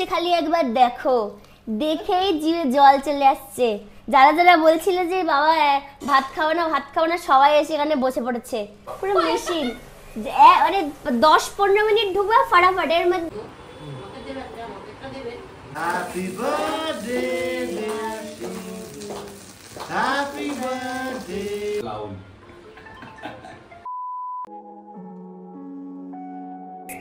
মাখছে খালি একবার দেখো, দেখেই জিভে জল চলে আসছে। যারা যারা বলছিল যে বাবা ভাত খাও না ভাত খাও না, সবাই এসে এখানে বসে পড়েছে। পুরো মেশিন মানে 10-15 মিনিট ঢুকবে ফাটাফাট। এর মধ্যে হ্যাপি বার্থডে হ্যাপি বার্থডে।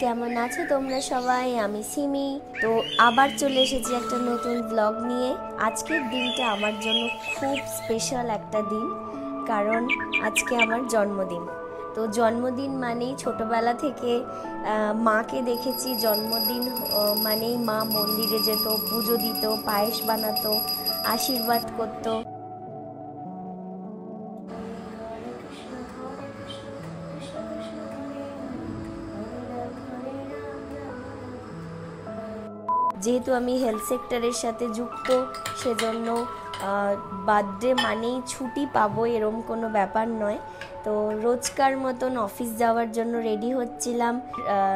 কেমন আছো তোমরা সবাই? আমি সিমি। তো আবার চলে এসেছি একটা নতুন ব্লগ নিয়ে। আজকের দিনটা আমার জন্য খুব স্পেশাল একটা দিন, কারণ আজকে আমার জন্মদিন। তো জন্মদিন মানেই ছোটবেলা থেকে মাকে দেখেছি জন্মদিন মানেই মা মন্দিরে যেত, পুজো দিত, পায়েস বানাতো, আশীর্বাদ করতো। যেহেতু আমি হেলথ সেক্টরের সাথে যুক্ত, সেজন্য বার্থডে মানেই ছুটি পাবো এরম কোনো ব্যাপার নয়। তো রোজকার মতন অফিস যাওয়ার জন্য রেডি হচ্ছিলাম।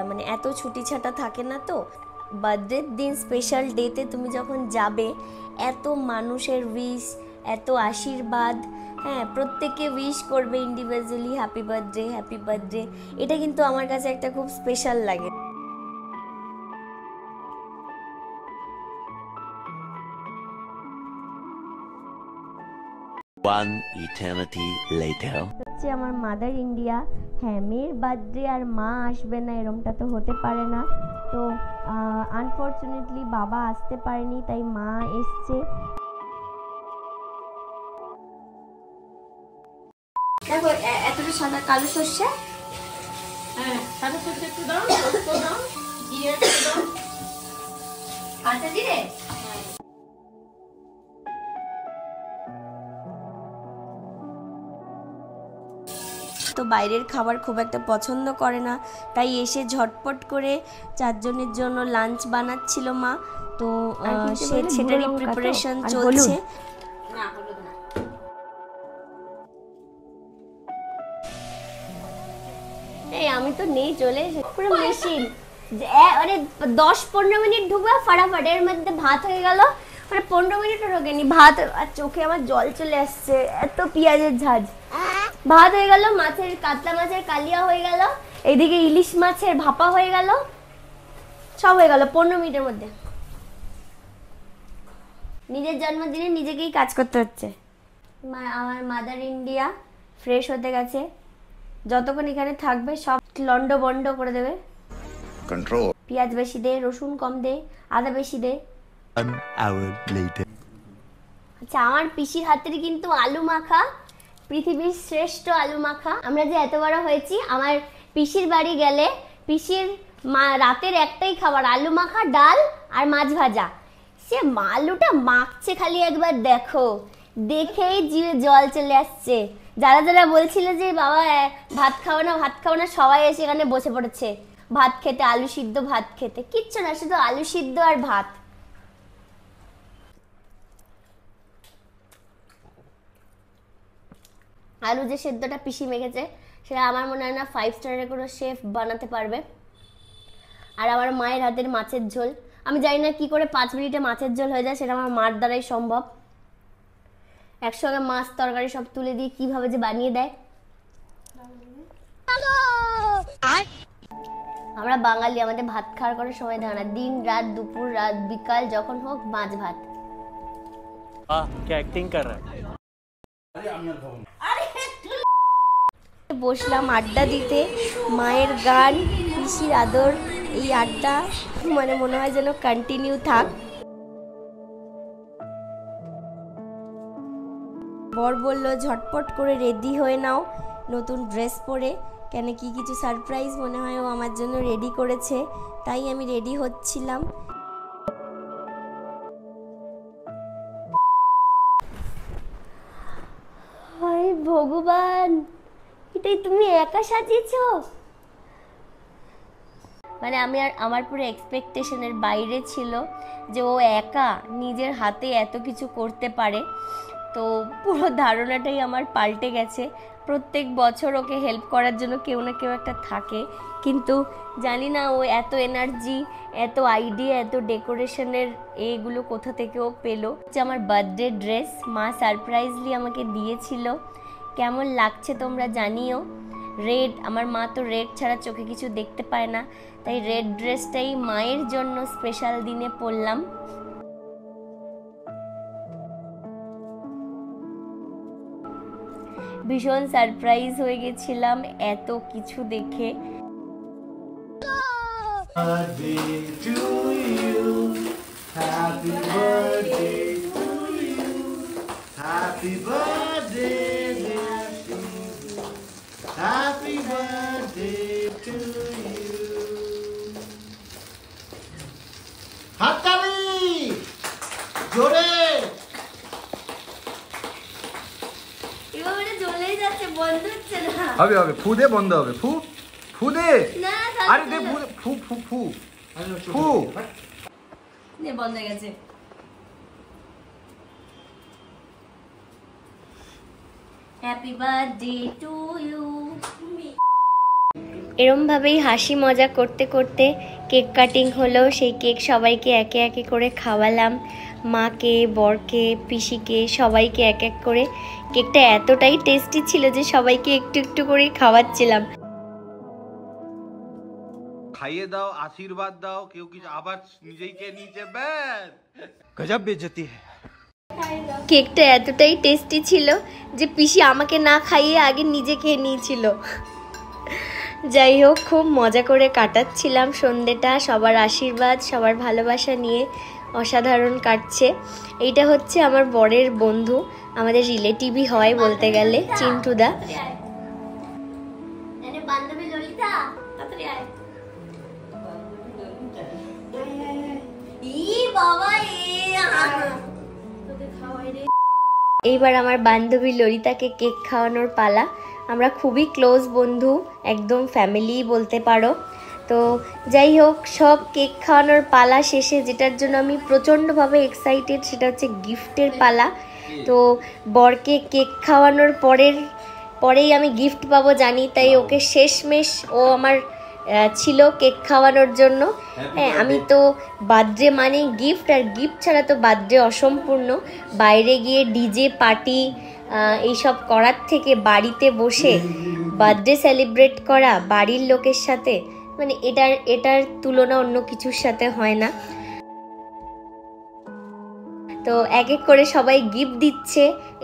মানে এত ছুটি ছাটা থাকে না, তো বার্থডের দিন স্পেশাল ডেতে তুমি যখন যাবে, এত মানুষের উইশ, এত আশীর্বাদ, হ্যাঁ প্রত্যেকে উইশ করবে individually happy birthday happy birthday. এটা কিন্তু আমার কাছে একটা খুব স্পেশাল লাগে। One eternity later. হচ্ছে আমার মাদার ইন্ডিয়া। হ্যাঁ, মেয়ের বার্থডে আর মা আসবে না এরমটা তো হতে পারে না। তো আনফর্চুনেটলি বাবা আসতে পারেনি, তাই মা এসছে। দেখো এতটা সাদা কালো সর্ষে, হ্যাঁ সাদা সর্ষে একটু দাও, একটু দাও, জিরে একটু দাও, কাঁচা জিরে। তো বাইরের খাবার খুব একটা পছন্দ করে না, তাই এসে ঝটপট করে 4 জনের জন্য লাঞ্চ বানাচ্ছিল মা। তো সেটারই প্রিপারেশন চলছে। এই আমি তো নেই, চলে এসেছি। পুরো মেশিন মানে 10-15 মিনিট ঢুকবে ফাটাফাট। এর মধ্যে ভাত হয়ে গেল, মানে 15 মিনিটও ঢোকেনি ভাত, আর চোখে আমার জল চলে আসছে, এত পেঁয়াজের ঝাঁজ। ভাত হয়ে গেল, মাছের কাতলা মাছের কালিয়া হয়ে গেল, এইদিকে ইলিশ মাছের ভাপা হয়ে গেল, সব হয়ে গেল 15 মিনিটের মধ্যে। নিজের জন্মদিনে নিজেকেই কাজ করতে হচ্ছে। আমার মাদার ইন্ডিয়া ফ্রেশ হতে গেছে, যতক্ষণ এখানে থাকবে সব লন্ড বন্ড করে দেবে। কন্ট্রোল। পেঁয়াজ বেশি দে, রসুন কম দে, আদা বেশি দে। 1 hour later. আচ্ছা, আমার পিসির হাতের কিন্তু আলু মাখা পৃথিবীর শ্রেষ্ঠ আলু মাখা। আমরা যে এত বড় হয়েছি, আমার পিসির বাড়ি গেলে পিসির মা রাতের একটাই খাবার আলু মাখা, ডাল আর মাছ ভাজা। সে আলুটা মাখছে খালি একবার দেখো, দেখেই জিভে জল চলে আসছে। যারা যারা বলছিল যে বাবা ভাত খাও না ভাত খাও না, সবাই এসে এখানে বসে পড়েছে ভাত খেতে, আলু সিদ্ধ ভাত খেতে। কিচ্ছু না, শুধু আলু সিদ্ধ আর ভাত। আলু যে সেদ্ধটা পিসি মেখেছে, সেটা আমার মনে হয় না 5 স্টারের কোনো শেফ বানাতে পারবে। আর আমার মায়ের হাতের মাছের ঝোল, আমি জানি না কি করে 5 মিনিটে মাছের ঝোল হয়ে যায়, সেটা আমার মার দ্বারাই সম্ভব। একসঙ্গে মাছ তরকারি সব তুলে দিয়ে কিভাবে যে বানিয়ে দেয়। আমরা বাঙালি, আমাদের ভাত খাওয়ার কোনো সময় থাকে না। দিন রাত দুপুর রাত বিকাল যখন হোক মাছ ভাত। বসলাম আড্ডা দিতে, মায়ের গান, পিসির আদর, এই আড্ডা মানে মনে হয় যেন কন্টিনিউ থাক। বর বলল ঝটপট করে রেডি হয়ে নাও নতুন ড্রেস পরে, কেন কি কিছু সারপ্রাইজ মনে হয় ও আমার জন্য রেডি করেছে। তাই আমি রেডি হচ্ছিলাম। হায় ভগবান, এটাই তুমি একা সাজিয়েছো? মানে আমার পুরো এক্সপেকটেশনের বাইরে ছিল যে ও একা নিজের হাতে এত কিছু করতে পারে। তো পুরো ধারণাটাই আমার পাল্টে গেছে। প্রত্যেক বছর ওকে হেল্প করার জন্য কেউ না কেউ একটা থাকে, কিন্তু জানি না ও এত এনার্জি, এত আইডিয়া, এত ডেকোরেশনের এগুলো কোথা থেকে ও পেলো। যে আমার বার্থডে ড্রেস মা সারপ্রাইজলি আমাকে দিয়েছিল, কেমন লাগছে তোমরা জানিও। রেড, আমার মা তো রেড ছাড়া চোখে কিছু দেখতে পায় না, তাই রেড ড্রেসটাই মায়ের জন্য স্পেশাল দিনে পরলাম। ভীষণ সারপ্রাইজ হয়ে গেছিলাম এত কিছু দেখে। হাততালি জোরে। এবারে জ্বলেই যাচ্ছে, বন্ধ হচ্ছে না। হবে হবে, ফু দে, বন্ধ হবে। ফু ফু দে। না, আরে দে, ফু ফু ফু ফু। নে, বন্ধ হয়ে গেছে। Happy birthday to you. এরমভাবেই হাসি মজা করতে করতে কেক কাটিং হলো। সেই কেক সবাইকে একে একে করে খাওয়ালাম, মাকে, বরকে, পিসিকে, সবাইকে এক এক করে। কেকটা এতটাই টেস্টি ছিল যে সবাইকে একটু একটু করে খাওয়াচ্ছিলাম। খাইয়ে দাও, আশীর্বাদ দাও, কেউ কিছু আবার নিজেই খেয়ে নিয়েছে, ব্যাস গজব বেইজ্জতি। কেকটা এতটাই টেস্টি ছিল যে পিসি আমাকে না খাইয়ে আগে নিজে খেয়ে নিয়েছিল। যাই হোক, খুব মজা করে কাটাচ্ছিলাম সন্ধ্যেটা, সবার আশীর্বাদ, সবার ভালোবাসা নিয়ে অসাধারণ কাটছে। এইটা হচ্ছে আমার বরের বন্ধু, আমাদের রিলেটিভই হয় বলতে গেলে, চিন্টুদা। বান্ধবী ললিতা, তাড়াতাড়ি আয়। এইবার আমার বান্ধবী ললিতাকে কেক খাওয়ানোর পালা। আমরা খুবই ক্লোজ বন্ধু, একদম ফ্যামিলি বলতে পারো। তো যাই হোক, সব কেক খাওয়ানোর পালা শেষে যেটার জন্য আমি প্রচণ্ডভাবে এক্সাইটেড সেটা হচ্ছে গিফটের পালা। তো বরকে কেক খাওয়ানোর পরেই আমি গিফট পাবো জানি, তাই ওকে শেষমেশ ও আমার ছিল কেক খাওয়ানোর জন্য। হ্যাঁ, আমি তো বার্থডে মানে গিফট, আর গিফট ছাড়া তো বার্থডে অসম্পূর্ণ। বাইরে গিয়ে ডিজে পার্টি এইসব করার থেকে বাড়িতে বসে বার্থডে সেলিব্রেট করা বাড়ির লোকের সাথে, মানে এটার তুলনা অন্য কিছুর সাথে হয় না। তো এক এক করে সবাই গিফট দিচ্ছে,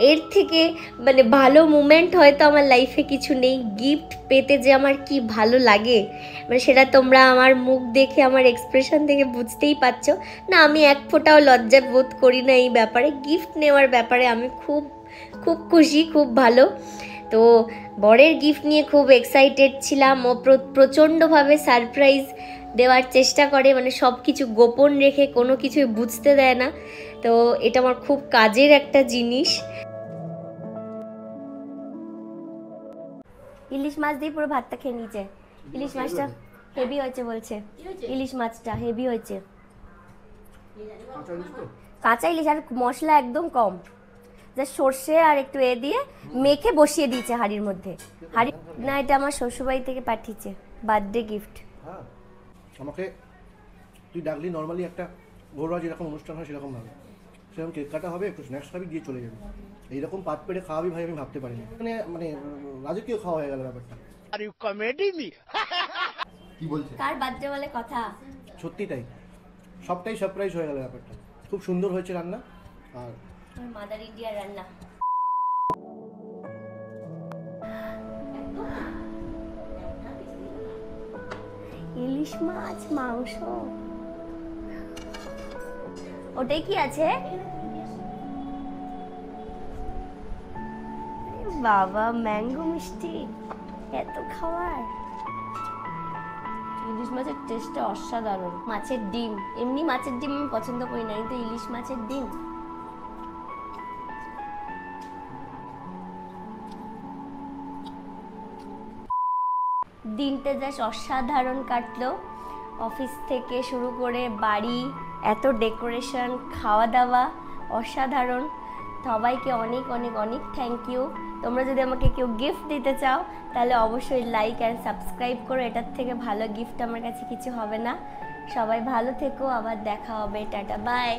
এর থেকে মানে ভালো মুমেন্ট হয়তো আমার লাইফে কিছু নেই। গিফট পেতে যে আমার কি ভালো লাগে, মানে সেটা তোমরা আমার মুখ দেখে, আমার এক্সপ্রেশন দেখে বুঝতেই পারছো। না, আমি এক ফোঁটাও লজ্জা বোধ করি না এই ব্যাপারে। গিফট নেওয়ার ব্যাপারে আমি খুব খুব খুশি, খুব ভালো। তো বরের গিফট নিয়ে খুব এক্সাইটেড ছিলাম। ও প্রচণ্ডভাবে সারপ্রাইজ দেওয়ার চেষ্টা করে, মানে সব কিছু গোপন রেখে, কোনো কিছুই বুঝতে দেয় না। তো এটা আমার খুব কাজের একটা জিনিস। ইলিশ মাছ দিয়ে পুরো ভাতটা খেয়ে নিয়েছে। ইলিশ মাছটা হেভি হয়েছে বলছে, ইলিশ মাছটা হেভি হয়েছে। কাঁচা ইলিশ, আর মশলা একদম কম, যা সর্ষে আর একটু দিয়ে মেখে বসিয়ে দিয়েছে হাঁড়ির মধ্যে। হাঁড়ি না, এটা আমার শ্বশুরবাড়ি থেকে পাঠিয়েছে বার্থডে গিফট। হ্যাঁ, আমাকে তুই ডাকলি নর্মালি একটা ঘরোয়া যেরকম অনুষ্ঠান হয় সেরকম ভাবে, সেরকম কেক কাটা হবে, একটু স্ন্যাক্স খাবি, দিয়ে চলে যাবি। এইরকম পাত পেড়ে খাওয়াবি ভাই, আমি ভাবতে পারিনি। মানে রাজকীয় খাওয়া হয়ে গেল ব্যাপারটা। আর ইউ কমেডি মি কি বলছে, কার বার্থডে বলে কথা। সত্যি তাই, সবটাই সারপ্রাইজ হয়ে গেল ব্যাপারটা। খুব সুন্দর হয়েছে রান্না, আর মাদার ইন্ডিয়া রান্না। ইলিশ মাছ, মাংস, ওটাই কি আছে? বাবা, ম্যাঙ্গো মিষ্টি, এত খাবার। ইলিশ মাছের টেস্টটা অসাধারণ। মাছের ডিম, এমনি মাছের ডিম আমি পছন্দ করি না, কিন্তু ইলিশ মাছের ডিম দিনটা জাস্ট অসাধারণ কাটলো। অফিস থেকে শুরু করে বাড়ি, এত ডেকোরেশন, খাওয়া দাওয়া অসাধারণ। সবাইকে অনেক অনেক অনেক থ্যাংক ইউ। তোমরা যদি আমাকে কেউ গিফট দিতে চাও তাহলে অবশ্যই লাইক অ্যান্ড সাবস্ক্রাইব করো, এটার থেকে ভালো গিফট আমার কাছে কিছু হবে না। সবাই ভালো থেকো, আবার দেখা হবে, টাটা বাই।